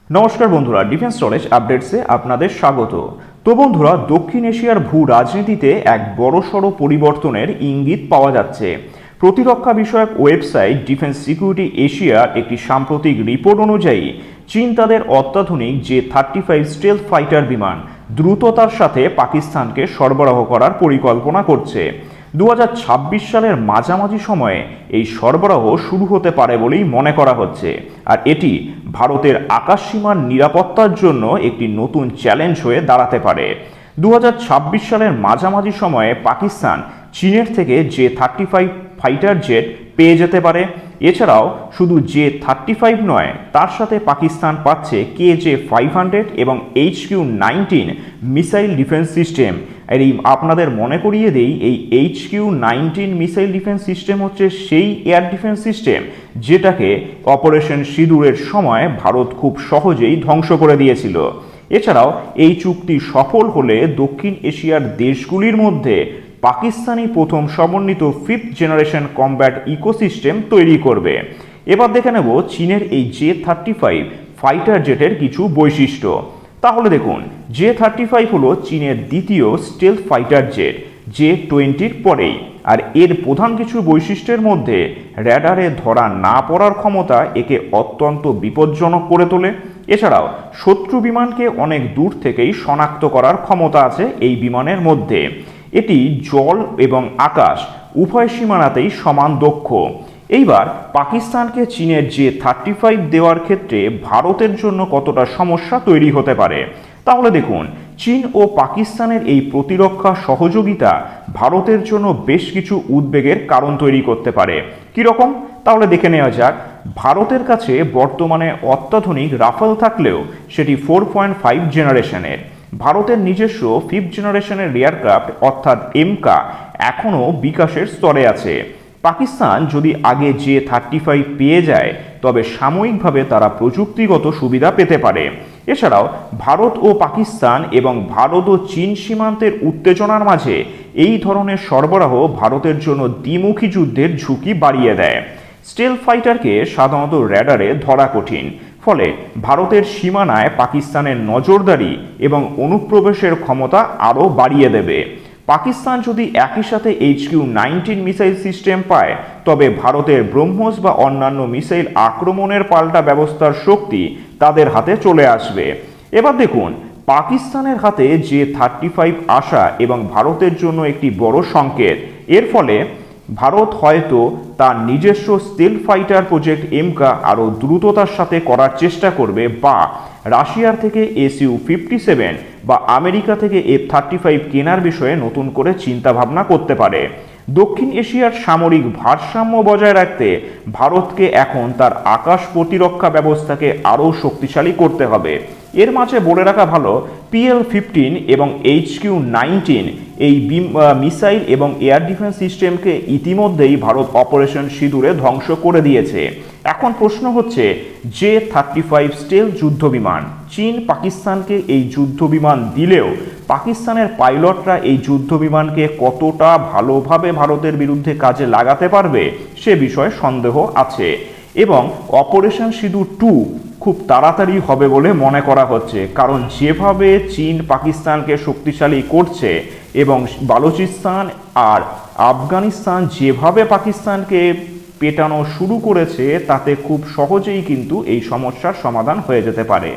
নমস্কার বন্ধুরা, defence knowledge আপডেটসে আপনাদের স্বাগত। তো বন্ধুরা, দক্ষিণ এশিয়ার ভূ রাজনীতিতে এক বড়সড় পরিবর্তনের ইঙ্গিত পাওয়া যাচ্ছে। প্রতিরক্ষা বিষয়ক ওয়েবসাইট ডিফেন্স সিকিউরিটি এশিয়ার একটি সাম্প্রতিক রিপোর্ট অনুযায়ী চীন তাদের অত্যাধুনিক J-35 স্টেলথ ফাইটার বিমান দ্রুততার সাথে পাকিস্তানকে সরবরাহ করার পরিকল্পনা করছে। 2026 সালের মাঝামাঝি সময়ে এই সরবরাহ শুরু হতে পারে বলেই মনে করা হচ্ছে, আর এটি ভারতের আকাশসীমার নিরাপত্তার জন্য একটি নতুন চ্যালেঞ্জ হয়ে দাঁড়াতে পারে। 2026 সালের মাঝামাঝি সময়ে পাকিস্তান চীনের থেকে J-35 ফাইটার জেট পেয়ে যেতে পারে। এছাড়াও শুধু J-35 নয়, তার সাথে পাকিস্তান পাচ্ছে KJ-500 এবং HQ-19 মিসাইল ডিফেন্স সিস্টেম। আর এই আপনাদের মনে করিয়ে দেই, এই HQ-19 মিসাইল ডিফেন্স সিস্টেম হচ্ছে সেই এয়ার ডিফেন্স সিস্টেম যেটাকে অপারেশন সিঁদুরের সময় ভারত খুব সহজেই ধ্বংস করে দিয়েছিল। এছাড়াও এই চুক্তি সফল হলে দক্ষিণ এশিয়ার দেশগুলির মধ্যে পাকিস্তানি প্রথম সমন্বিত 5th জেনারেশন কমব্যাট ইকোসিস্টেম তৈরি করবে। এবার দেখে নেব চীনের এই J-35 ফাইটার জেটের কিছু বৈশিষ্ট্য। তাহলে দেখুন, J-35 হলো চীনের দ্বিতীয় স্টেলথ ফাইটার জেট J-20-র পরেই। আর এর প্রধান কিছু বৈশিষ্ট্যের মধ্যে র্যাডারে ধরা না পড়ার ক্ষমতা একে অত্যন্ত বিপজ্জনক করে তোলে। এছাড়াও শত্রু বিমানকে অনেক দূর থেকেই শনাক্ত করার ক্ষমতা আছে এই বিমানের মধ্যে। এটি জল এবং আকাশ উভয় সীমানাতেই সমান দক্ষ। এইবার পাকিস্তানকে চীনের J-35 দেওয়ার ক্ষেত্রে ভারতের জন্য কতটা সমস্যা তৈরি হতে পারে। তাহলে দেখুন, চীন ও পাকিস্তানের এই প্রতিরক্ষা সহযোগিতা ভারতের জন্য বেশ কিছু উদ্বেগের কারণ তৈরি করতে পারে। কীরকম? তাহলে দেখে নেওয়া যাক। ভারতের কাছে বর্তমানে অত্যাধুনিক রাফেল থাকলেও সেটি 4.5 জেনারেশনের। ভারতের নিজস্ব 5th জেনারেশনের এয়ারক্রাফট অর্থাৎ এমকা এখনও বিকাশের স্তরে আছে। পাকিস্তান যদি আগে J-35 পেয়ে যায় তবে সাময়িকভাবে তারা প্রযুক্তিগত সুবিধা পেতে পারে। এছাড়াও ভারত ও পাকিস্তান এবং ভারত ও চীন সীমান্তের উত্তেজনার মাঝে এই ধরনের সরবরাহ ভারতের জন্য দ্বিমুখী যুদ্ধের ঝুঁকি বাড়িয়ে দেয়। স্টেলথ ফাইটারকে সাধারণত র্যাডারে ধরা কঠিন, ফলে ভারতের সীমানায় পাকিস্তানের নজরদারি এবং অনুপ্রবেশের ক্ষমতা আরও বাড়িয়ে দেবে। পাকিস্তান যদি একই সাথে HQ-19 মিসাইল সিস্টেম পায় তবে ভারতের ব্রহ্মস বা অন্যান্য মিসাইল আক্রমণের পাল্টা ব্যবস্থার শক্তি তাদের হাতে চলে আসবে। এবার দেখুন, পাকিস্তানের হাতে J-35 আসা এবং ভারতের জন্য একটি বড় সংকেত। এর ফলে ভারত হয়তো তার নিজস্ব স্টেলথ ফাইটার প্রজেক্ট এমকা আরও দ্রুততার সাথে করার চেষ্টা করবে, বা রাশিয়ার থেকে Su-57 বা আমেরিকা থেকে F-35 কেনার বিষয়ে নতুন করে চিন্তাভাবনা করতে পারে। দক্ষিণ এশিয়ার সামরিক ভারসাম্য বজায় রাখতে ভারতকে এখন তার আকাশ প্রতিরক্ষা ব্যবস্থাকে আরও শক্তিশালী করতে হবে। এর মাঝে বলে রাখা ভালো, PL-15 এবং HQ-19 এই মিসাইল এবং এয়ার ডিফেন্স সিস্টেমকে ইতিমধ্যেই ভারত অপারেশন সিঁদুরে ধ্বংস করে দিয়েছে। এখন প্রশ্ন হচ্ছে, J-35 স্টেলথ যুদ্ধবিমান চীন পাকিস্তানকে এই যুদ্ধবিমান দিলেও পাকিস্তানের পাইলটরা এই যুদ্ধবিমানকে কতটা ভালোভাবে ভারতের বিরুদ্ধে কাজে লাগাতে পারবে সে বিষয়ে সন্দেহ আছে। এবং অপারেশন সিঁদুর 2 খুব তাড়াতাড়ি হবে বলে মনে করা হচ্ছে, কারণ যেভাবে চীন পাকিস্তানকে শক্তিশালী করছে এবং বালুচিস্তান আর আফগানিস্তান যেভাবে পাকিস্তানকে পেটানো শুরু করেছে তাতে খুব সহজেই কিন্তু এই সমস্যার সমাধান হয়ে যেতে পারে।